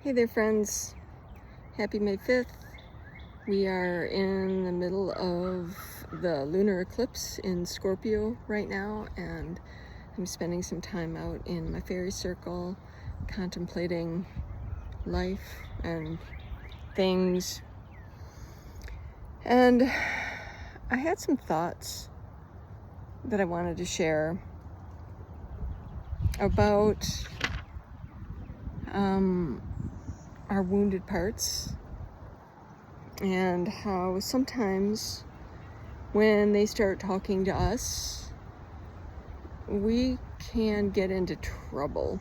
Hey there, friends. Happy May 5th. We are in the middle of the lunar eclipse in Scorpio right now, and I'm spending some time out in my fairy circle contemplating life and things. And I had some thoughts that I wanted to share about our wounded parts, and how sometimes when they start talking to us, we can get into trouble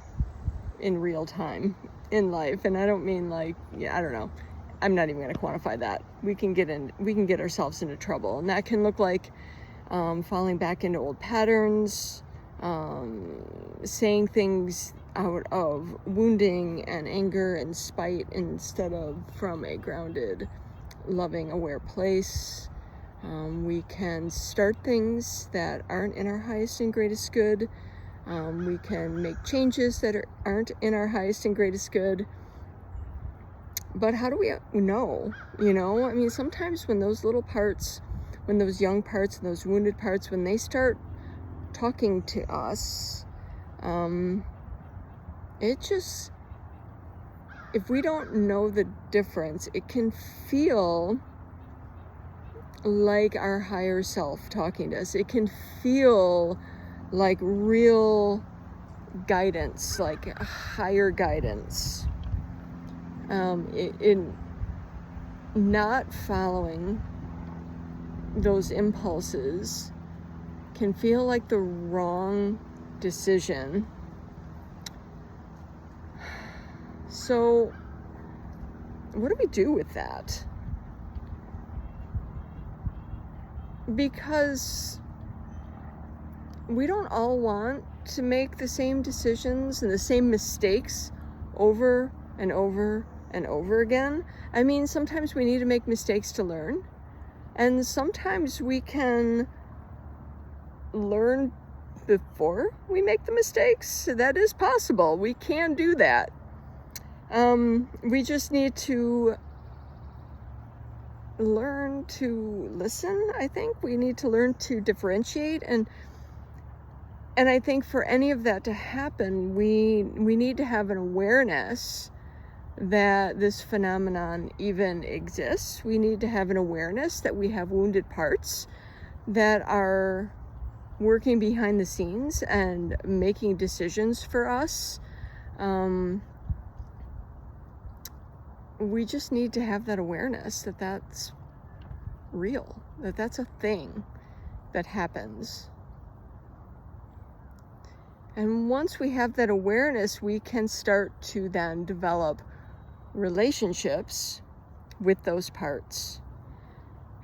in real time in life. And I don't mean I don't know. I'm not even going to quantify that. We can get ourselves into trouble, and that can look like falling back into old patterns, saying things out of wounding and anger and spite instead of from a grounded, loving, aware place. We can start things that aren't in our highest and greatest good. We can make changes that aren't in our highest and greatest good. But how do we know? I mean, sometimes when those little parts, when those young parts and those wounded parts, when they start talking to us, if we don't know the difference, it can feel like our higher self talking to us. It can feel like real guidance, like higher guidance. In not following those impulses can feel like the wrong decision. So what do we do with that? Because we don't all want to make the same decisions and the same mistakes over and over and over again. I mean, sometimes we need to make mistakes to learn, and sometimes we can learn before we make the mistakes. That is possible. We can do that. We just need to learn to listen. I think we need to learn to differentiate, and I think for any of that to happen, we need to have an awareness that this phenomenon even exists. We need to have an awareness that we have wounded parts that are working behind the scenes and making decisions for us. We just need to have that awareness that that's real, that that's a thing that happens. And once we have that awareness, we can start to then develop relationships with those parts.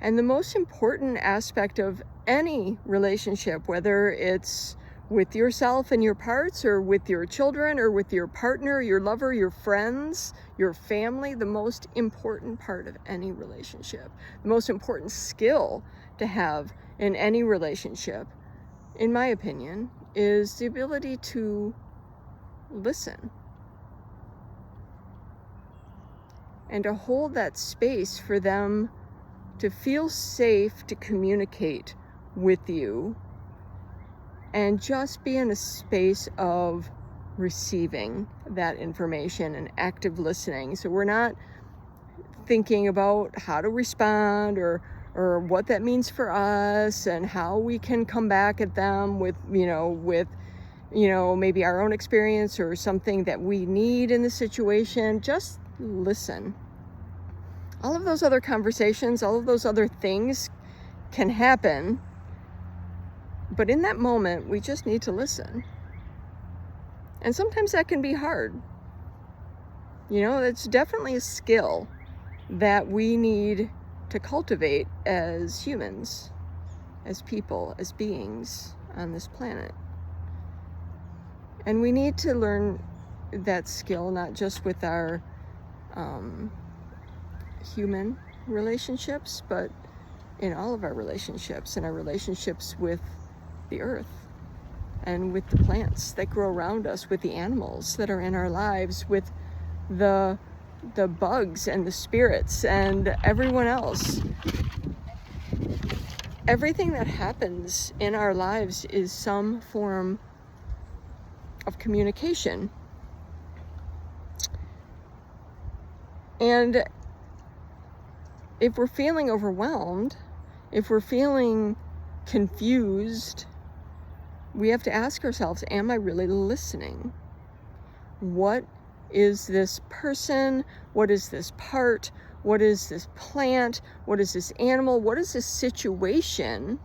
And the most important aspect of any relationship, whether it's with yourself and your parts, or with your children, or with your partner, your lover, your friends, your family, the most important part of any relationship, the most important skill to have in any relationship, in my opinion, is the ability to listen and to hold that space for them to feel safe to communicate with you, and just be in a space of receiving that information and active listening. So we're not thinking about how to respond or what that means for us and how we can come back at them with maybe our own experience or something that we need in the situation. Just listen. All of those other conversations, all of those other things can happen, but in that moment, we just need to listen. And sometimes that can be hard. It's definitely a skill that we need to cultivate as humans, as people, as beings on this planet. And we need to learn that skill not just with our human relationships, but in all of our relationships, and our relationships with the earth and with the plants that grow around us, with the animals that are in our lives, with the the bugs and the spirits and everyone else. Everything that happens in our lives is some form of communication. And if we're feeling overwhelmed, if we're feeling confused, we have to ask ourselves, am I really listening? What is this person? What is this part? What is this plant? What is this animal? What is this situation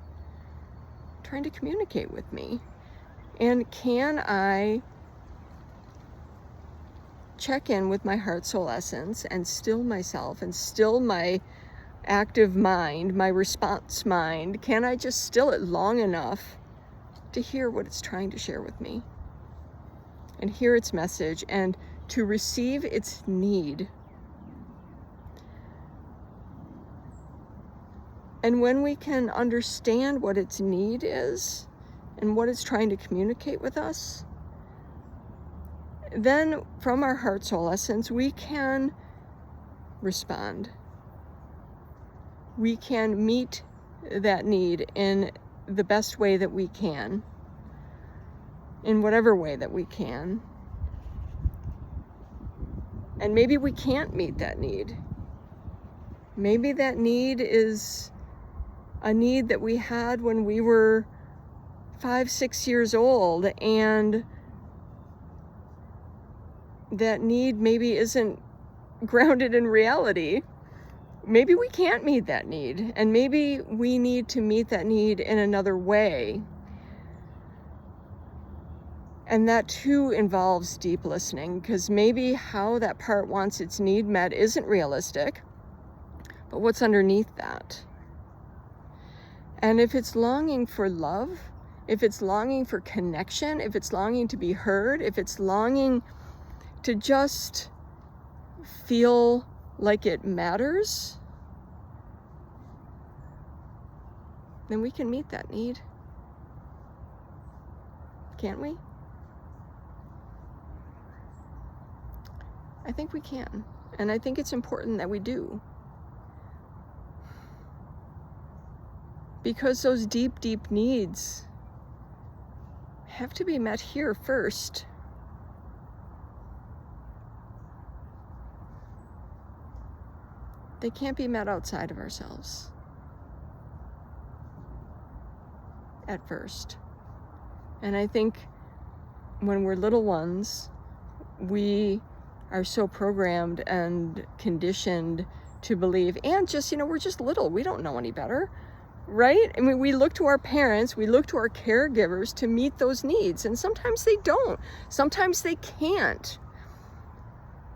trying to communicate with me? And can I check in with my heart soul essence and still myself and still my active mind, my response mind? Can I just still it long enough to hear what it's trying to share with me and hear its message and to receive its need? And when we can understand what its need is and what it's trying to communicate with us, then from our heart soul essence, we can respond. We can meet that need in the best way that we can, in whatever way that we can. And maybe we can't meet that need. Maybe that need is a need that we had when we were 5, 6 years old, and that need maybe isn't grounded in reality. Maybe we can't meet that need, and maybe we need to meet that need in another way. And that too involves deep listening, because maybe how that part wants its need met isn't realistic, but what's underneath that? And if it's longing for love, if it's longing for connection, if it's longing to be heard, if it's longing to just feel like it matters, then we can meet that need. Can't we? I think we can. And I think it's important that we do. Because those deep, deep needs have to be met here first. They can't be met outside of ourselves at first. And I think when we're little ones, we are so programmed and conditioned to believe, and just, we're just little, we don't know any better. Right? I mean, we look to our parents, we look to our caregivers to meet those needs. And sometimes they don't. Sometimes they can't.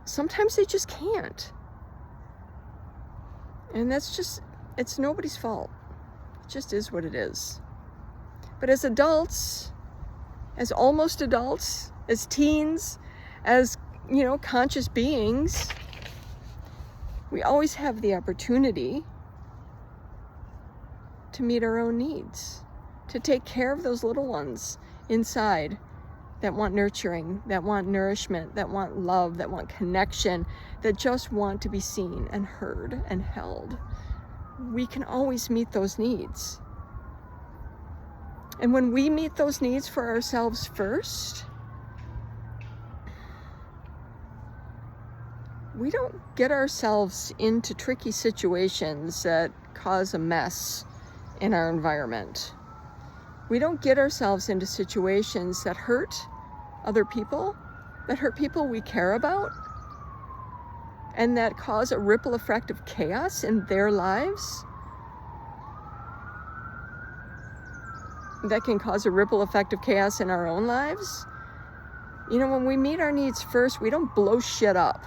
Sometimes they just can't. And that's just, it's nobody's fault. It just is what it is. But as adults, as almost adults, as teens, as, conscious beings, we always have the opportunity to meet our own needs, to take care of those little ones inside that want nurturing, that want nourishment, that want love, that want connection, that just want to be seen and heard and held. We can always meet those needs. And when we meet those needs for ourselves first, we don't get ourselves into tricky situations that cause a mess in our environment. We don't get ourselves into situations that hurt other people, that hurt people we care about, and that cause a ripple effect of chaos in their lives, that can cause a ripple effect of chaos in our own lives. When we meet our needs first, we don't blow shit up.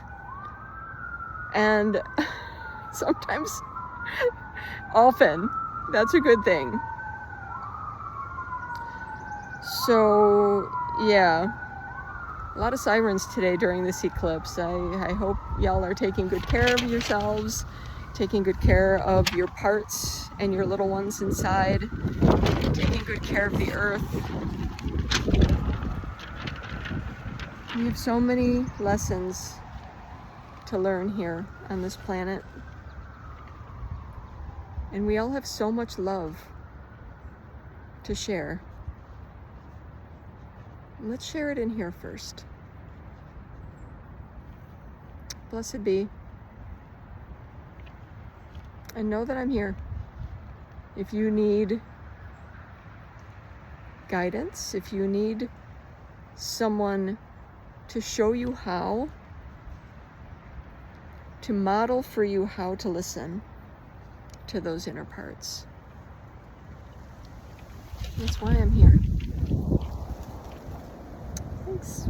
And sometimes, often, that's a good thing. So, yeah, a lot of sirens today during this eclipse. I hope y'all are taking good care of yourselves, taking good care of your parts and your little ones inside, taking good care of the earth. We have so many lessons to learn here on this planet. And we all have so much love to share. Let's share it in here first. Blessed be. And know that I'm here. If you need guidance, if you need someone to show you how, to model for you how to listen to those inner parts, that's why I'm here. Thanks.